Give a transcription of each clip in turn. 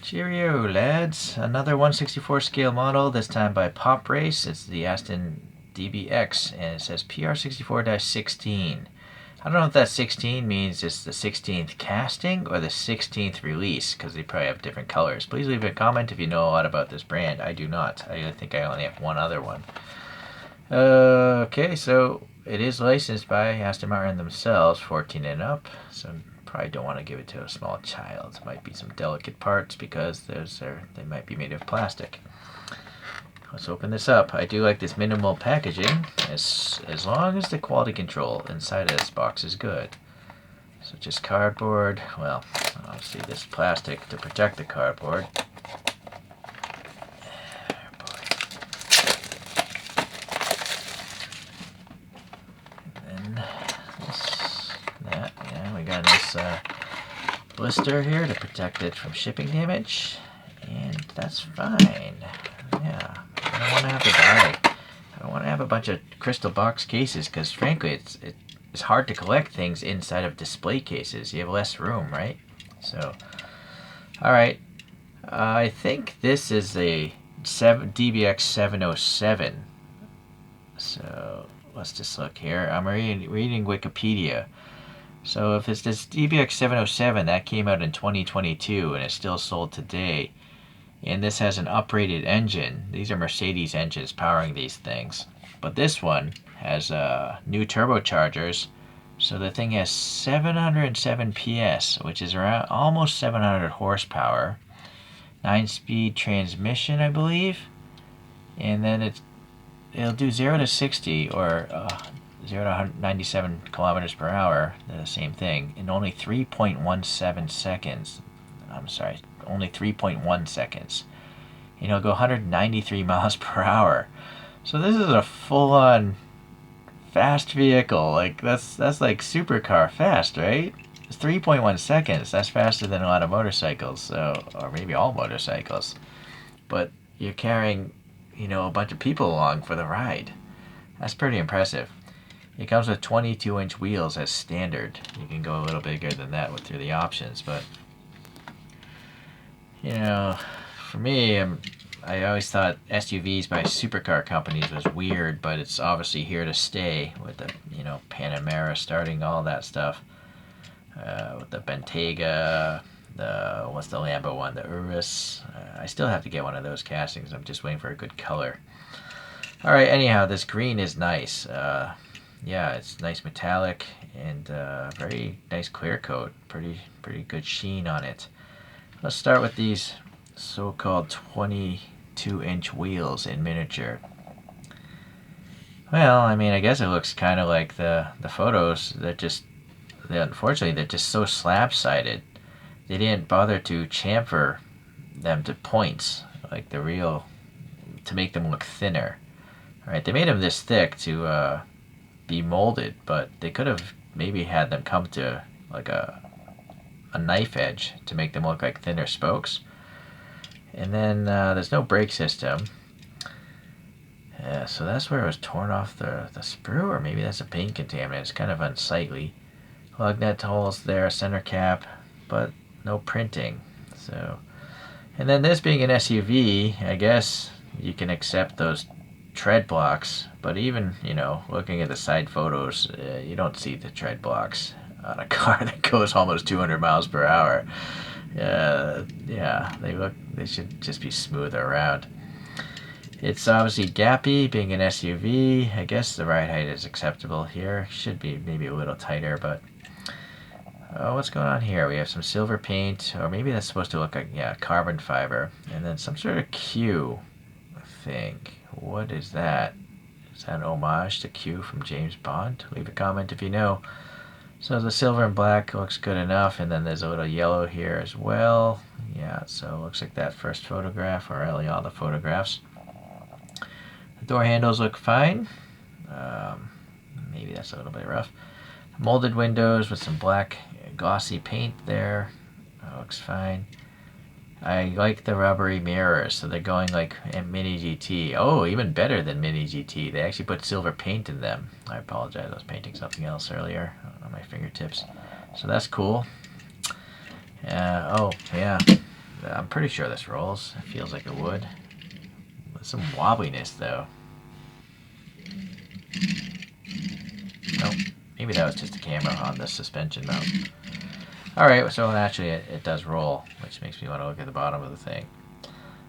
Cheerio, lads. Another 1/64 scale model, this time by Pop Race. It's the Aston DBX, and it says PR64-16. I don't know if that 16 means it's the 16th casting or the 16th release, because they probably have different colors. Please leave a comment if you know a lot about this brand. I do not. I think I only have one other one. Okay, so it is licensed by Aston Martin themselves, 14 and up, so probably don't want to give it to a small child. Might be some delicate parts because they might be made of plastic. Let's open this up. I do like this minimal packaging, as long as the quality control inside of this box is good. So just cardboard. Well, obviously this plastic to protect the cardboard. We got a nice blister here to protect it from shipping damage, and that's fine. Yeah, I don't want to have to buy. I don't want to have a bunch of crystal box cases because, frankly, it's hard to collect things inside of display cases. You have less room, right? So, all right. I think this is a DBX 707. So let's just look here. I'm reading Wikipedia. So if it's this DBX 707, that came out in 2022 and it's still sold today. And this has an uprated engine. These are Mercedes engines powering these things. But this one has new turbochargers. So the thing has 707 PS, which is around almost 700 horsepower. 9-speed transmission, I believe. And then it'll do 0 to 60 or 0 to 97 kilometers per hour, the same thing, in only 3.17 seconds. I'm sorry, only 3.1 seconds. And it'll go 193 miles per hour. So this is a full-on fast vehicle. Like that's like supercar fast, right? It's 3.1 seconds. That's faster than a lot of motorcycles, so, or maybe all motorcycles. But you're carrying, a bunch of people along for the ride. That's pretty impressive. It comes with 22-inch wheels as standard. You can go a little bigger than that through the options, but for me, I always thought SUVs by supercar companies was weird, but it's obviously here to stay with the Panamera starting all that stuff. With the Bentayga, what's the Lambo one, the Urus. I still have to get one of those castings. I'm just waiting for a good color. All right, anyhow, this green is nice. Yeah, it's nice metallic and very nice clear coat. Pretty good sheen on it. Let's start with these so-called 22-inch wheels in miniature. Well, I mean, I guess it looks kind of like the photos. Unfortunately, they're just so slab-sided. They didn't bother to chamfer them to points like the real to make them look thinner. All right, they made them this thick to be molded, but they could have maybe had them come to like a knife edge to make them look like thinner spokes. And then there's no brake system. So that's where it was torn off the sprue, or maybe that's a paint contaminant. It's kind of unsightly. Lug nut holes there, center cap, but no printing. So, and then this being an SUV, I guess you can accept those tread blocks, but even looking at the side photos, you don't see the tread blocks on a car that goes almost 200 miles per hour. Yeah, they should just be smoother around. It's obviously gappy, being an SUV. I guess the ride height is acceptable here. Should be maybe a little tighter, but what's going on here? We have some silver paint, or maybe that's supposed to look like carbon fiber, and then some sort of Q thing. What is that? Is that an homage to Q from James Bond? Leave a comment if you know. So the silver and black looks good enough, and then there's a little yellow here as well. Yeah, so it looks like that first photograph, or really all the photographs. The door handles look fine. Maybe that's a little bit rough. Molded windows with some black glossy paint there. That looks fine. I like the rubbery mirrors, so they're going like Mini GT. Oh, even better than Mini GT. They actually put silver paint in them. I apologize, I was painting something else earlier on my fingertips. So that's cool. Oh, yeah. I'm pretty sure this rolls. It feels like it would. With some wobbliness though. Nope. Maybe that was just a camera on the suspension mount. Alright, so actually it does roll, which makes me want to look at the bottom of the thing.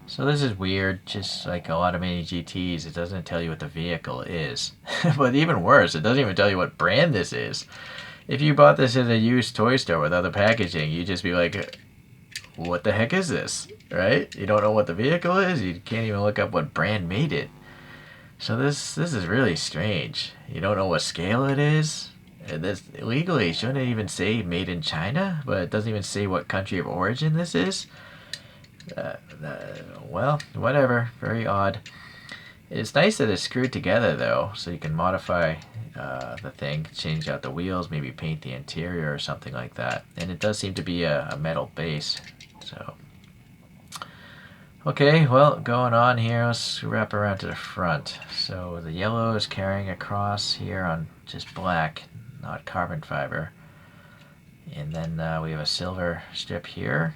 So this is weird, just like a lot of mini GTs, it doesn't tell you what the vehicle is. But even worse, it doesn't even tell you what brand this is. If you bought this in a used toy store with other packaging, you'd just be like, what the heck is this? Right? You don't know what the vehicle is, you can't even look up what brand made it. So this is really strange. You don't know what scale it is. This legally shouldn't it even say made in China, but it doesn't even say what country of origin this is. Well, whatever. Very odd. It's nice that it's screwed together though, so you can modify the thing, change out the wheels, maybe paint the interior or something like that. And it does seem to be a metal base. So, okay, well, going on here, let's wrap around to the front. So the yellow is carrying across here on just black, not carbon fiber. And then we have a silver strip here.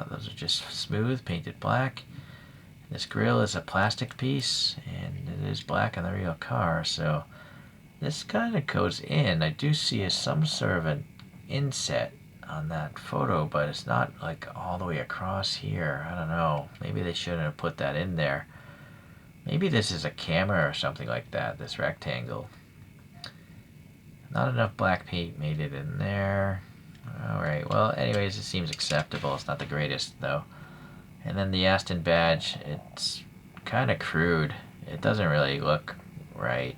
Those are just smooth, painted black. This grill is a plastic piece, and it is black on the real car, so this kind of goes in. I do see some sort of an inset on that photo, but it's not like all the way across here. I don't know. Maybe they shouldn't have put that in there. Maybe this is a camera or something like that, this rectangle. Not enough black paint made it in there. Alright, well, anyways, it seems acceptable. It's not the greatest, though. And then the Aston badge, it's kind of crude. It doesn't really look right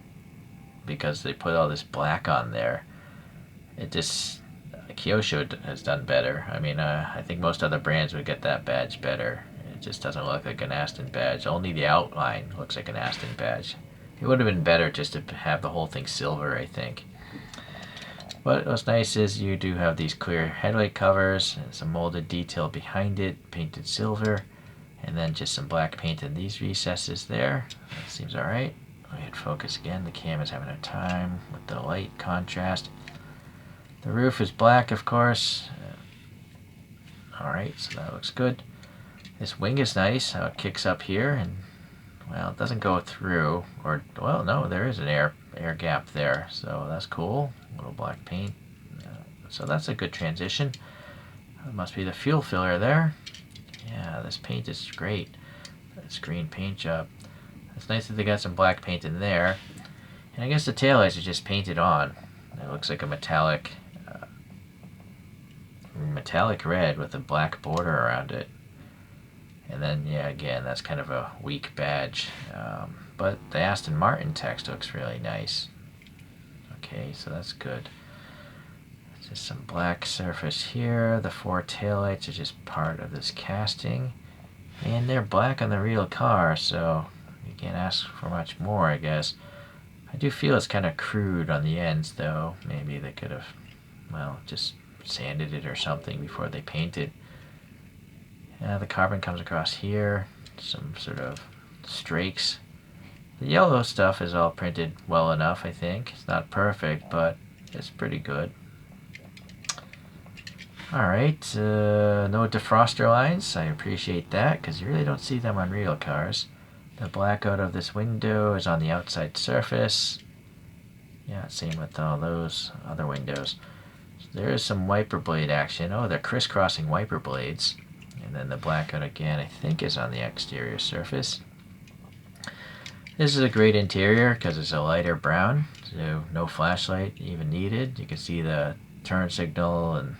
because they put all this black on there. It just, Kyosho has done better. I mean, I think most other brands would get that badge better. It just doesn't look like an Aston badge. Only the outline looks like an Aston badge. It would have been better just to have the whole thing silver, I think. But what's nice is you do have these clear headlight covers, and some molded detail behind it, painted silver, and then just some black paint in these recesses there. That seems alright. We hit focus again. The camera's having a time with the light contrast. The roof is black, of course. Alright, so that looks good. This wing is nice, how it kicks up here, and well, it doesn't go through, or, well, no, there is an air gap there, so that's cool. A little black paint. So that's a good transition. It must be the fuel filler there. Yeah, this paint is great. This green paint job. It's nice that they got some black paint in there. And I guess the taillights are just painted on. It looks like a metallic red with a black border around it. And then, yeah, again, that's kind of a weak badge. But the Aston Martin text looks really nice. Okay, so that's good. Just some black surface here. The 4 taillights are just part of this casting. And they're black on the real car, so you can't ask for much more, I guess. I do feel it's kind of crude on the ends, though. Maybe they could have, well, just sanded it or something before they painted. The carbon comes across here. Some sort of streaks. The yellow stuff is all printed well enough, I think. It's not perfect, but it's pretty good. Alright, no defroster lines. I appreciate that, because you really don't see them on real cars. The blackout of this window is on the outside surface. Yeah, same with all those other windows. So there is some wiper blade action. Oh, they're crisscrossing wiper blades. And then the blackout again, I think, is on the exterior surface. This is a great interior because it's a lighter brown, so no flashlight even needed. You can see the turn signal and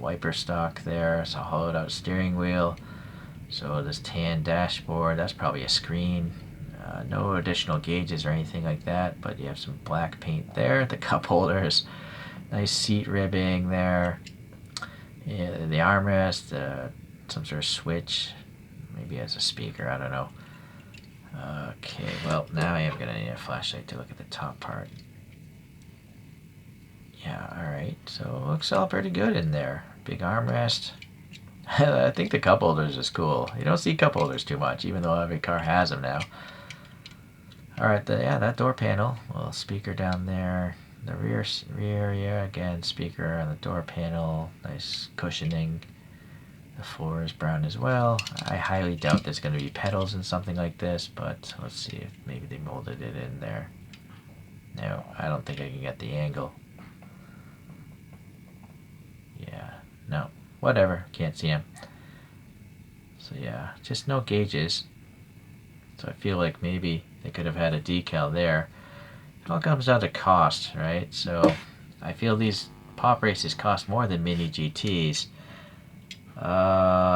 wiper stock there. It's a hollowed out steering wheel. So this tan dashboard, that's probably a screen. No additional gauges or anything like that, but you have some black paint there. The cup holders, nice seat ribbing there. Yeah, the armrest, some sort of switch, maybe as a speaker, I don't know. Okay, well, now I am going to need a flashlight to look at the top part. Yeah, alright, so it looks all pretty good in there. Big armrest. I think the cup holders is cool. You don't see cup holders too much, even though every car has them now. Alright, yeah, that door panel, little speaker down there. The rear, yeah, again, speaker on the door panel, nice cushioning. The floor is brown as well. I highly doubt there's going to be pedals in something like this, but let's see if maybe they molded it in there. No, I don't think I can get the angle. Yeah, no, whatever, can't see them. So yeah, just no gauges. So I feel like maybe they could have had a decal there. It all comes down to cost, right? So I feel these Pop Races cost more than Mini GTs.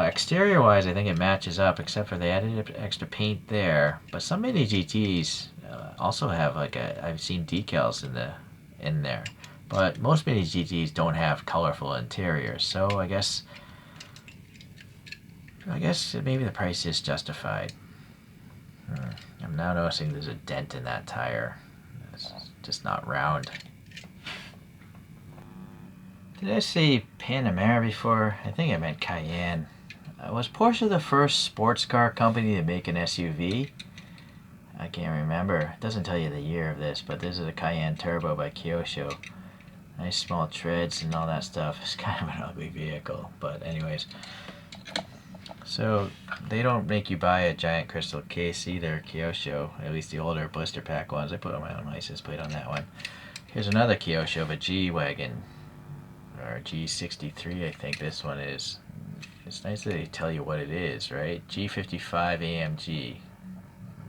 Exterior wise, I think it matches up, except for they added extra paint there. But some Mini GTs also have like I've seen decals in there. But most Mini GTs don't have colorful interiors, so I guess maybe the price is justified. I'm now noticing there's a dent in that tire. It's just not round. Did I say Panamera before? I think I meant Cayenne. Was Porsche the first sports car company to make an SUV? I can't remember. It doesn't tell you the year of this, but this is a Cayenne Turbo by Kyosho. Nice small treads and all that stuff. It's kind of an ugly vehicle, but anyways. So they don't make you buy a giant crystal case either, Kyosho. At least the older blister pack ones. I put my own license plate on that one. Here's another Kyosho, a G-Wagon. Or G63, I think this one is. It's nice that they tell you what it is, right? G55 AMG.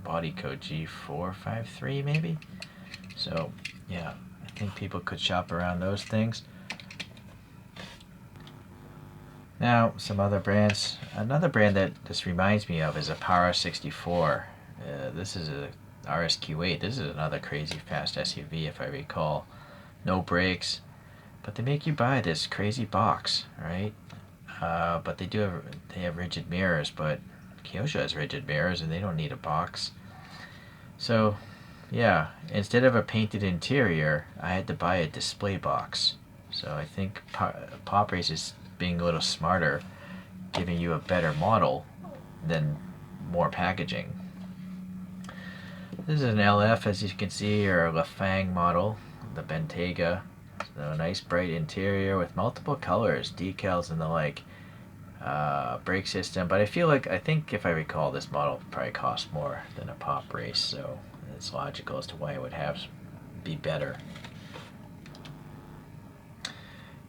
Body code G453 maybe? So, yeah, I think people could shop around those things. Now, some other brands. Another brand that this reminds me of is a Power 64. This is a RSQ8. This is another crazy fast SUV if I recall. No brakes. But they make you buy this crazy box, right? But they have rigid mirrors, but Kyosho has rigid mirrors and they don't need a box. So, yeah, instead of a painted interior, I had to buy a display box. So I think Pop Race is being a little smarter, giving you a better model than more packaging. This is an LF, as you can see, or a Lafang model, the Bentayga. So nice bright interior with multiple colors, decals and the like. Brake system, but I think if I recall, this model probably costs more than a Pop Race, so it's logical as to why it would be better.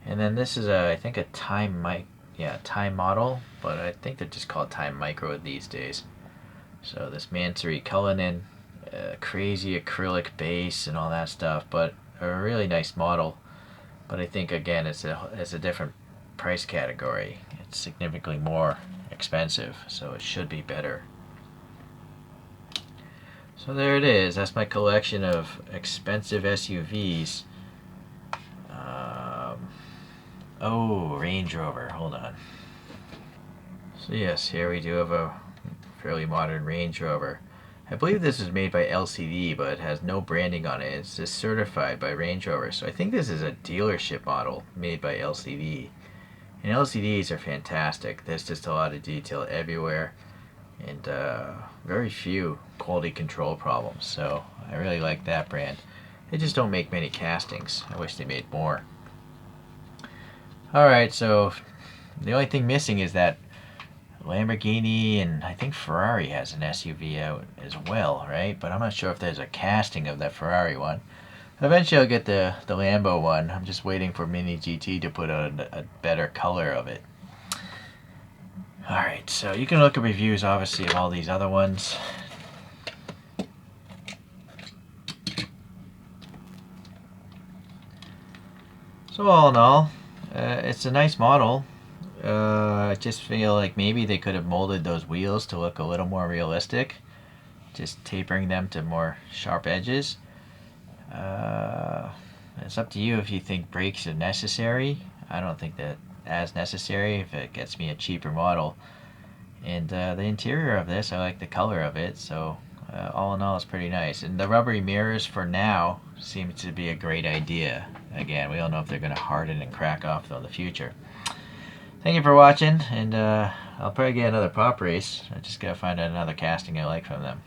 And then this is I think a Time model, but I think they're just called Time Micro these days. So this Mansory Cullinan, crazy acrylic base and all that stuff, but a really nice model. But I think again it's a different price category. It's significantly more expensive, so it should be better. So there it is. That's my collection of expensive SUVs. Oh, Range Rover. Hold on. So yes, here we do have a fairly modern Range Rover. I believe this is made by LCD, but it has no branding on it. It's just certified by Range Rover. So I think this is a dealership model made by LCD. And LCDs are fantastic. There's just a lot of detail everywhere and very few quality control problems. So I really like that brand. They just don't make many castings. I wish they made more. Alright, so the only thing missing is that Lamborghini and I think Ferrari has an SUV out as well, right? But I'm not sure if there's a casting of that Ferrari one. Eventually I'll get the Lambo one. I'm just waiting for Mini GT to put out a better color of it. Alright, so you can look at reviews obviously of all these other ones. So all in all, it's a nice model. I just feel like maybe they could have molded those wheels to look a little more realistic, just tapering them to more sharp edges. It's up to you if you think brakes are necessary. I don't think that as necessary if it gets me a cheaper model. And the interior of this, I like the color of it, so all in all it's pretty nice. And the rubbery mirrors for now seems to be a great idea. Again, we don't know if they're going to harden and crack off though in the future. Thank you for watching, and I'll probably get another Pop Race. I just gotta find out another casting I like from them.